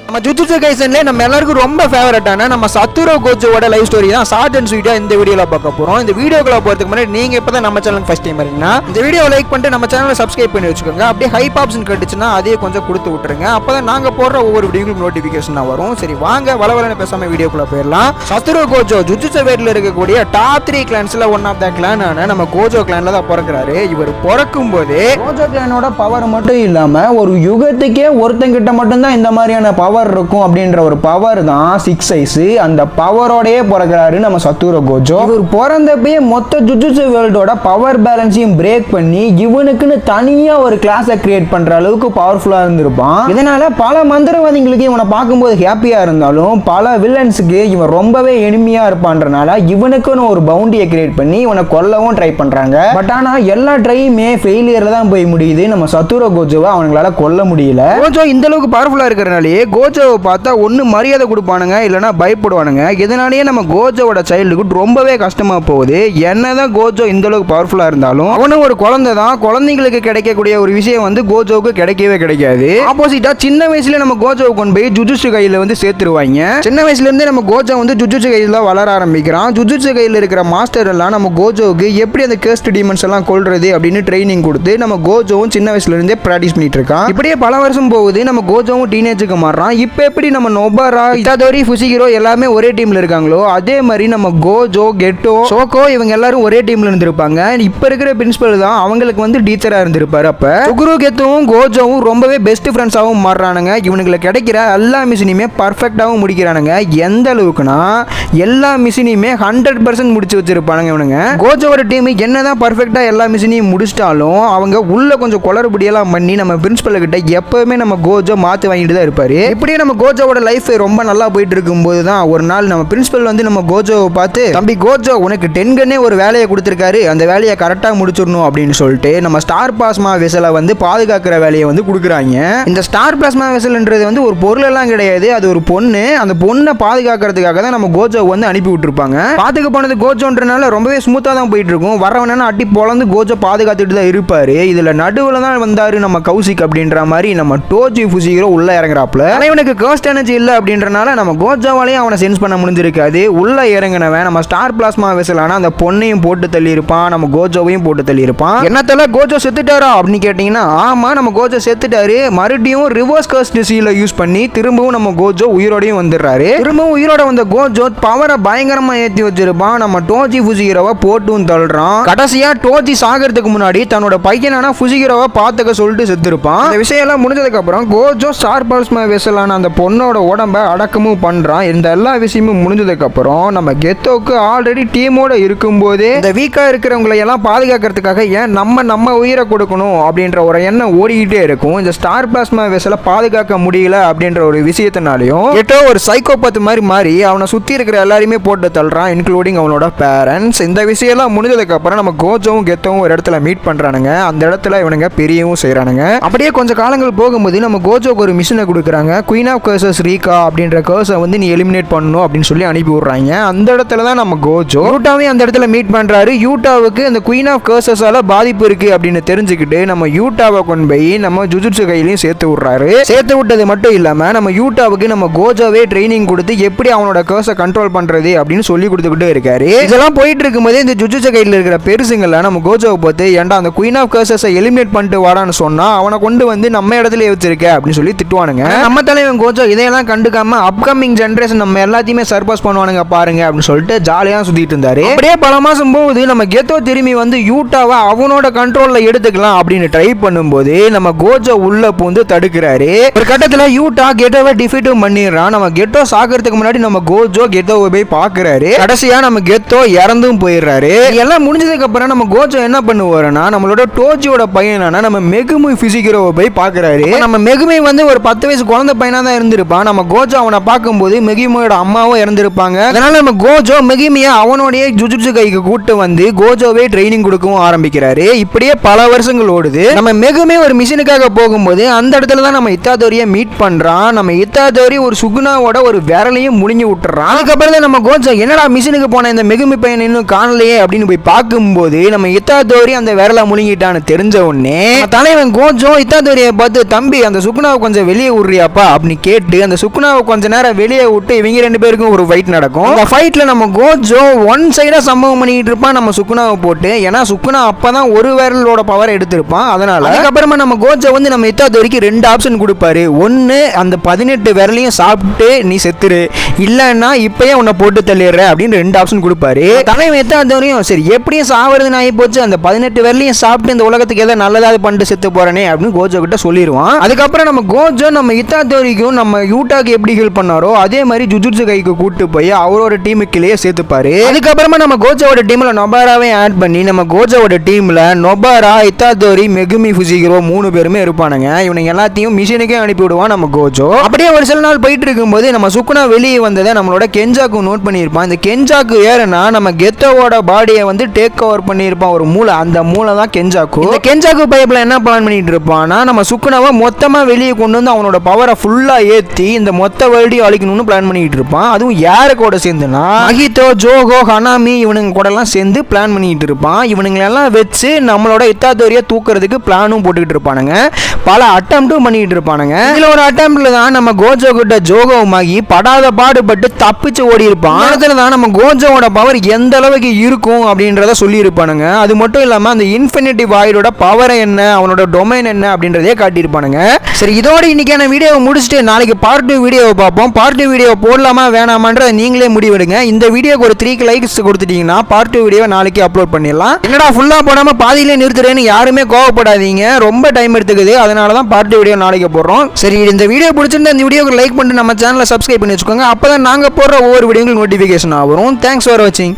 நம்ம ஜுஜுட்சு கைசன்ல நம்ம எல்லாருக்கும் ரொம்ப ஃபேவரட்டான நம்ம சத்துரு கோஜோவோட லைஃப் ஸ்டோரி தான் ஷார்ட் அண்ட் ஸ்வீட்டா இந்த வீடியோல பார்க்க போறோம். இந்த வீடியோக்குள்ள போறதுக்கு முன்னாடி நீங்க இப்பதான் நம்ம சேனலுக்கு ஃபர்ஸ்ட் டைம் வரீங்கன்னா இந்த வீடியோ லைக் பண்ணிட்டு நம்ம சேனலை சப்ஸ்கிரைப் பண்ணி வச்சுக்கோங்க. அப்படியே ஹைப் ஆப்ஷன் கட்டுச்சுன்னா அதே கொஞ்சம் கொடுத்து விட்டுருங்க. அப்பதான் நாங்க போடுற ஒவ்வொரு வீடியோக்கும் நோட்டிபிகேஷன் வரும். சரி வாங்க வளவலன்னு பேசாம வீடியோக்குள்ள போயிடலாம். சத்துரு கோஜோ ஜுஜுட்சு வேர்ல்ட்ல இருக்கக்கூடிய டாப் 3 கிளான்ஸ்ல ஒன் ஆஃப் த கிளானான நம்ம கோஜோ கிளான்ல தான் பிறக்கிறாரு. இவர் பிறக்கும் போதே கோஜோ கிளானோட பவர் மட்டும் இல்லாம ஒரு யுகத்துக்கே ஒருத்தங்கிட்ட மட்டும்தான் இந்த மாதிரியான பவர் இருக்கும் அப்படின்ற ஒரு பவர் தான் 6 ஐஸ். அந்த பவரோடயே பிறக்கிறாரு நம்ம சத்துரு கோஜோ. இவர் பிறந்தப்பயே மொத்த ஜுஜுட்சு வேர்ல்டோட பவர் பேலன்ஸையும் பிரேக் பண்ணி இவனுக்குன்னு தனியா ஒரு கிளாஸை கிரியேட் பண்ற அளவுக்கு பவர்ஃபுல்லா இருந்திருப்பான். இதனால பல மந்திரவாதிகளுக்கு இவனை பார்க்கும்போது ஹாப்பியா இருந்தாலும் பல வில்லன்ஸுக்கு இவன் ரொம்பவே எளிமையா இருப்பான்றனால இவனுக்குன்னு ஒரு பவுண்டியை கிரியேட் பண்ணி இவனை கொல்லவும் ட்ரை பண்றாங்க. பட் ஆனா எல்லா ட்ரையுமே ஃபெயிலியர்ல தான் போய் முடியுது. நம்ம சத்துரு கோஜோவை அவங்களால கொல்ல முடியல. கோஜோ இந்த அளவுக்கு பவர்ஃபுல்லா இருக்கிறனாலேயே கோஜோவை பார்த்தா ஒன்று மரியாதை கொடுப்பானுங்க, இல்லைனா பயப்படுவானுங்க. இதனாலேயே நம்ம கோஜோவோட சைல்டுஹுட் ரொம்பவே கஷ்டமா போகுது. என்னதான் கோஜோ இந்த அளவுக்கு பவர்ஃபுல்லா இருந்தாலும் அவனும் ஒரு குழந்தை தான். குழந்தைங்களுக்கு கிடைக்கக்கூடிய ஒரு விஷயம் வந்து கோஜோவுக்கு கிடைக்கவே கிடைக்காது. ஆப்போசிட்டா சின்ன வயசுல நம்ம கோஜோவை கொண்டு போய் ஜுஜுட்சு கையில வந்து சேர்த்துருவாங்க. சின்ன வயசுல இருந்தே நம்ம கோஜோ வந்து ஜுஜுட்சு கையில வளர ஆரம்பிக்கிறான். ஜுஜுட்சு கையில இருக்கிற மாஸ்டர் எல்லாம் நம்ம கோஜோவுக்கு எப்படி அந்த கர்ஸ்ட் டீமன்ஸ் எல்லாம் கொல்றது அப்படின்னு ட்ரைனிங் கொடுத்து நம்ம கோஜோவும் சின்ன வயசுல இருந்தே பிராக்டிஸ் பண்ணிட்டு இருக்கான். இப்படியே பல வருஷம் போகுது. நம்ம கோஜோவும் டீனேஜுக்கு மாறான். இப்போ எப்படி நம்ம நொபாரா, இட்டாதோரி, ஃபுசிகிரோ எல்லாமே ஒரே டீம்ல இருக்காங்களோ அதே மாதிரி நம்ம கோஜோ, கெட்டோ, சோகோ இவங்க எல்லாரும் ஒரே டீம்ல இருந்திருப்பாங்க. இப்ப இருக்கிற பிரின்சிபல் தான் அவங்களுக்கு வந்து டீச்சரா இருந்திருப்பாரு. அப்ப சுகுரு, கெத்தோவும் கோஜோவும் ரொம்பவே பெஸ்ட் ஃப்ரெண்ட்ஸாவும் மாறுறானுங்க. இவனுக்கு கிடைக்கிற எல்லா மிஷினையுமே பர்ஃபெக்டாவும் முடிக்கிறானுங்க. எந்த அளவுக்குனா எல்லா மிஷினையுமே 100% முடிச்சு வச்சிருப்பானுங்க இவனுங்க. கோஜோவோட டீம் என்னதான் பர்ஃபெக்டா எல்லா மிஷினையும் முடிச்சிட்டாலும் அவங்க உள்ள கொஞ்சம் குளறுபடியெல்லாம் பண்ணி நம்ம பிரின்சிபல் கிட்ட எப்பவுமே நம்ம கோஜோ மாத்து வாங்கிட்டு தான் இருப்பாரு. இப்படியே நம்ம கோஜோவோட லைஃப் ரொம்ப நல்லா போயிட்டு இருக்கும்போது தான் ஒரு நாள் நம்ம பிரின்சிபல் வந்து நம்ம கோஜோவை பார்த்து, தம்பி கோஜோ உனக்கு 10 கன்னே ஒரு வேலையை கொடுத்துருக்காரு, அந்த வேலையை கரெக்டாக முடிச்சிடணும் அப்படின்னு சொல்லிட்டு நம்ம ஸ்டார் பிளாஸ்மா வெசலை வந்து பாதுகாக்கிற வேலையை வந்து கொடுக்குறாங்க. இந்த ஸ்டார் பிளாஸ்மா வெசல்ன்றது வந்து ஒரு பொருள் எல்லாம் கிடையாது, அது ஒரு பொண்ணு. அந்த பொண்ணை பாதுகாக்கிறதுக்காக தான் நம்ம கோஜோ வந்து அனுப்பி விட்டுருப்பாங்க. பாத்துக்க போனது கோஜோன்றனால ரொம்பவே ஸ்மூத்தாக தான் போயிட்டு இருக்கும். வரவனா அடி பொழந்து கோஜோ பாதுகாத்துட்டு தான் இருப்பாரு. இதுல நடுவில் தான் வந்தாரு நம்ம கௌசிக் அப்படின்ற மாதிரி நம்ம டோஜி ஃபுசிகிரோ உள்ள இறங்குறாப்ல. இவனுக்கு கர்ஸ்ட் எனர்ஜி இல்லை அப்படின்றனால நம்ம கோஜோவாலையும் அவனை சென்ஸ் பண்ண முடிஞ்சிருக்காது. உள்ள இறங்கினவன் நம்ம ஸ்டார் பிளாஸ்மா வெசலான அந்த பொண்ணையும் போட்டு தள்ளி இருப்பான், நம்ம கோஜோவையும் போட்டு தள்ளி இருப்பான். என்னத்தல கோஜோ செத்துட்டாரா அப்படின்னு கேட்டீங்கன்னா ஆமா, நம்ம கோஜோ செத்துட்டாரு. மறுபடியும் ரிவர்ஸ் கர்ஸ்ட் சீலை யூஸ் பண்ணி திரும்பவும் நம்ம கோஜோ உயிரோடையும் வந்துடுறாரு. திரும்பவும் உயிரோட வந்த கோஜோ பவரை பயங்கரமா ஏற்றி வச்சிருப்பான். நம்ம டோஜி ஃபுசிகிரோவை போட்டும் தள்ளுறான். கடைசியா டோஜி சாகிறதுக்கு முன்னாடி தன்னோட பையனான ஃபுசிகிரோவை பார்த்துக்க சொல்லிட்டு செத்துருப்பான். இந்த விஷயம் எல்லாம் முடிஞ்சதுக்கு அப்புறம் கோஜோ ஸ்டார் பிளாஸ்மா வெசலான அந்த பொண்ணோட உடம்ப அடக்கமும் பண்றான். இந்த எல்லா விஷயமும் முடிஞ்சதுக்கு அப்புறம் நம்ம கெத்தோக்கு ஆல்ரெடி டீமோட இருக்கும்போதே இந்த வீக்கா இருக்கிறவங்களை எல்லாம் பாதுகாக்கிறதுக்காக ஏன் நம்ம உயிரை கொடுக்கணும் அப்படின்ற ஒரு எண்ணம் ஓடிக்கிட்டே இருக்கும். இந்த ஸ்டார் பிளாஸ்மா வெசலை பாதுகாக்க முடியல அப்படின்ற ஒரு விஷயத்தினாலையும் கெட்டோ ஒரு சைக்கோபாத் மாதிரி மாறி அவனை சுத்தி இருக்கிற எல்லாரையுமே போட்டு தள்ளுறான், இன்க்ளூடிங் அவனோட பேரண்ட்ஸ். இந்த விஷயம் எல்லாம் முடிஞ்சதுக்கு அப்புறம் நம்ம கோஜோவும் கெத்தோவும் ஒரு இடத்துல மீட் பண்றானுங்க. அந்த இடத்துல இவனுங்க பெரியவும் செய்யறானுங்க. அப்படியே கொஞ்சம் காலங்கள் போகும்போது நம்ம கோஜோக்கு ஒரு மிஷினை கொடுக்குறாங்க. குயின் ஆஃப் கர்சஸ் ரீகா அப்படின்ற கர்ஸை வந்து நீ எலிமினேட் பண்ணணும் அப்படின்னு சொல்லி அனுப்பி விடுறாங்க. அந்த இடத்துல தான் நம்ம கோஜோ யூட்டாவே அந்த இடத்துல மீட் பண்றாரு. யூட்டாவுக்கு இந்த குயின் ஆஃப் கர்சஸால பாதிப்பு இருக்கு அப்படின்னு தெரிஞ்சுக்கிட்டு நம்ம யூட்டாவை கொண்டு போய் நம்ம ஜுஜுட்சு கையிலையும் சேர்த்து விடுறாரு. சேர்த்து விட்டது மட்டும் இல்லாம நம்ம யூட்டாவுக்கு நம்ம கோஜோவே ட்ரைனிங் கொடுத்து எப்படி அவனோட கர்ஸை கண்ட்ரோல் பண்றது அப்படின்னு சொல்லி கொடுத்துக்கிட்டே இருக்காரு. இதெல்லாம் போயிட்டு இருக்கும்போது இந்த ஜுஜுட்சு கையில் இருக்கிற பெருசுங்கள நம்ம கோஜோவை பார்த்து ஏன்டா அந்த குயின் ஆஃப் கர்சஸை எலிமினேட் பண்ணிட்டு வாடான்னு சொன்னா அவனை கொண்டு வந்து நம்ம இடத்துல வச்சிருக்க அப்படின்னு சொல்லி திட்டுவானுங்க. நம்ம தலைவன் கோஜோ இதையெல்லாம் கண்டுக்காம அப்கமிங் ஜெனரேஷன் நம்ம எல்லாத்தையுமே சர்பாஸ் பண்ணுவானுங்க பாருங்க அப்படின்னு சொல்லிட்டு ஜாலியா சுத்திட்டு இருந்தாரு. அப்படியே பல மாசம் போகுது. நம்ம கெத்தோ திரும்பி வந்து யூட்டாவை அவனோட கண்ட்ரோல்ல எடுத்துக்கலாம் அப்படின்னு ட்ரை பண்ணும்போது நம்ம கோஜோ உள்ள பூந்து தடுக்கிறாரு. ஒரு கட்டத்துல யூட்டா கெட்டோவை டிஃபீட்டும் பண்ணிடுறான். நம்ம கெட்டோ சாகிறதுக்கு முன்னாடி நம்ம கோஜோ கெட்டோவை போய் பாக்குறாரு. கடைசியா நம்ம கெத்தோ இறந்தும் போயிடுறாரு. எல்லாம் முடிஞ்சதுக்கு அப்புறம் நம்ம கோஜோ என்ன பண்ணுவாருன்னா நம்மளோட டோஜியோட பையனான நம்ம மெகுமி ஃபுசிகிரோவை போய் பாக்குறாரு. நம்ம மெகுமி வந்து ஒரு 10 வயசு குழந்தை பையனா தான் இருந்திருப்பான். நம்ம கோஜோ அவனை பார்க்கும்போது மெகிமியோட அம்மாவும் இறந்திருப்பாங்க. அதனால நம்ம கோஜோ மெகிமியை அவனோடைய ஜுஜுட்சு கைக்கு கூட்டு வந்து கோஜோவே ட்ரைனிங் கொடுக்கவும் ஆரம்பிக்கிறாரு. இப்படியே பல வருஷங்கள் ஓடுது. நம்ம மெகுமி ஒரு மிஷினுக்காக போகும்போது அந்த இடத்துல தான் நம்ம இத்தாதோரியை மீட் பண்றான். நம்ம இத்தாதோரி ஒரு சுகுனாவோட ஒரு விரலையும் முழுங்கி விட்டுறான். அதுக்கப்புறம் தான் நம்ம கோஜோ என்னடா மிஷினுக்கு போன இந்த மெகுமி பையன் இன்னும் காணலையே அப்படின்னு போய் பார்க்கும்போது நம்ம இத்தாதோரி அந்த விரலை முழுங்கிட்டான்னு தெரிஞ்ச உடனே தலைவன் கோஜோ இத்தாதோரியை பார்த்து தம்பி அந்த சுகுனாவை கொஞ்சம் வெளியே விடுறியாப்பா அப்படின்னு கேட்டு அந்த சுக்குனாவை கொஞ்ச நேரம் வெளியே விட்டு இவங்க 2 பேருக்கும் ஒரு ஃபைட் நடக்கும். அந்த ஃபைட்ல நம்ம கோஜோ ஒன் சைடா சம்பவம் பண்ணிட்டு இருப்பான் நம்ம சுக்குனாவை போட்டு. ஏன்னா சுக்குனா அப்பதான் ஒரு விரலோட பவர் எடுத்திருப்பான். அதனால அதுக்கப்புறமா நம்ம கோஜோ வந்து நம்ம இத்தாதோரிக்கு 2 ஆப்ஷன் கொடுப்பாரு. ஒன்னு அந்த 18 விரலையும் சாப்பிட்டு நீ செத்துரு, இல்லன்னா இப்பயே உன்னை போட்டு தள்ளிடுற அப்படின்னு 2 ஆப்ஷன் கொடுப்பாரு. தலைவன் இத்தாதோரியும் சரி எப்படியும் சாவறது ஆகி போச்சு, அந்த 18 விரலையும் சாப்பிட்டு இந்த உலகத்துக்கு ஏதாவது நல்லதாவது பண்ணிட்டு செத்து போறேனே அப்படின்னு கோஜோ கிட்ட சொல்லிடுவான். அதுக்கப்புறம் நம்ம கோஜோ நம்ம இத்தாதோரிக்கும் நம்ம யூட்டாக்கு எப்படி ஹெல்ப் பண்ணாரோ அதே மாதிரி ஜுஜுட்சு கைக்கு கூட்டு போய் அவரோட டீமுக்குள்ளேயே சேர்த்துப்பாரு. அதுக்கப்புறமா நம்ம கோஜோவோட டீம்ல நொபாராவே ஆட் பண்ணி நம்ம கோஜோவோட டீம்ல நொபாரா, இத்தாதோரி, மெகுமி ஃபுஜிகிரோ 3 பேருமே இருப்பானுங்க. இவனுங்க எல்லாத்தையும் மிஷினுக்கே அனுப்பி விடுவான் நம்ம கோஜோ. அப்படியே ஒரு சில நாள் போயிட்டு இருக்கும்போது நம்ம சுக்குனா வெளியே வந்ததை நம்மளோட கெஞ்சாக்கு நோட் பண்ணியிருப்பான். இந்த கெஞ்சாக்கு ஏறனா நம்ம கெத்தோவோட பாடியை வந்து டேக் ஓவர் பண்ணியிருப்பான் ஒரு மூளை. அந்த மூளை தான் கெஞ்சாக்கு. இந்த கெஞ்சாக்கு பைப்ல என்ன பிளான் பண்ணிட்டு இருப்பான்னா நம்ம சுக்குனாவை மொத்தமா வெளியே கொண்டு வந்து அவனோட பவரை ஃபுல்லா ஏத்தி இந்த மொத்த வேர்ல்டையும் அழிக்கணும்னு பிளான் பண்ணிட்டு இருப்பான். அதுவும் யாரு கூட சேர்ந்துனா மகிதோ, ஜோகோ, ஹனாமி இவனுங்க கூட எல்லாம் சேர்ந்து பிளான் பண்ணிட்டு இருப்பான். இவனுங்களை எல்லாம் வச்சு நம்மளோட இத்தாதோரியை தூக்குறதுக்கு பிளானும் போட்டுக்கிட்டு இருப்பானுங்க. பல அட்டம்ப்டும் பண்ணிட்டு இருப்பானுங்க. இதுல ஒரு அட்டம்ப்ட்ல தான் நம்ம கோஜோ கிட்ட ஜோகோ மாகி படாத பாடுபட்டு தப்பிச்சு ஓடி இருப்பான். அதுல தான் நம்ம கோஜோவோட பவர் எந்த அளவுக்கு இருக்கும் அப்படின்றத சொல்லி இருப்பானுங்க. அது மட்டும் இல்லாம அந்த இன்ஃபினிட்டி வாய்டோட பவர் என்ன, அவனோட டொமைன் என்ன அப்படின்றதே காட்டியிருப்பானுங்க. சரி, இதோட இன்னைக்கான வீடியோவை முடிச்சுட்டு நாளைக்கு பார்ட் 2 வீடியோவை பார்ப்போம். பார்ட் 2 வீடியோ போடலாமா வேணாமான்றதை நீங்களே முடிவெடுங்க. இந்த வீடியோக்கு ஒரு 3 லைக்ஸ் கொடுத்துட்டீங்கன்னா பார்ட் 2 வீடியோவை நாளைக்கு அப்லோட் பண்ணிடலாம். என்னடா ஃபுல்லா போடாம பாதியிலே நிறுத்துறேன்னு யாருமே கோவப்படாதீங்க, ரொம்ப டைம் எடுத்துக்குது. அதனால தான் பார்ட் 2 வீடியோ நாளைக்கு போடுறோம். சரி, இந்த வீடியோ பிடிச்சிருந்தா இந்த வீடியோக்கு லைக் பண்ணிட்டு நம்ம சேனலை சப்ஸ்கிரைப் பண்ணி வச்சுக்கோங்க. அப்பதான் நாங்க போடுற ஒவ்வொரு வீடியோங்களுக்கு நோட்டிஃபிகேஷன் ஆகும். தேங்க்ஸ் ஃபார் வாட்சிங்.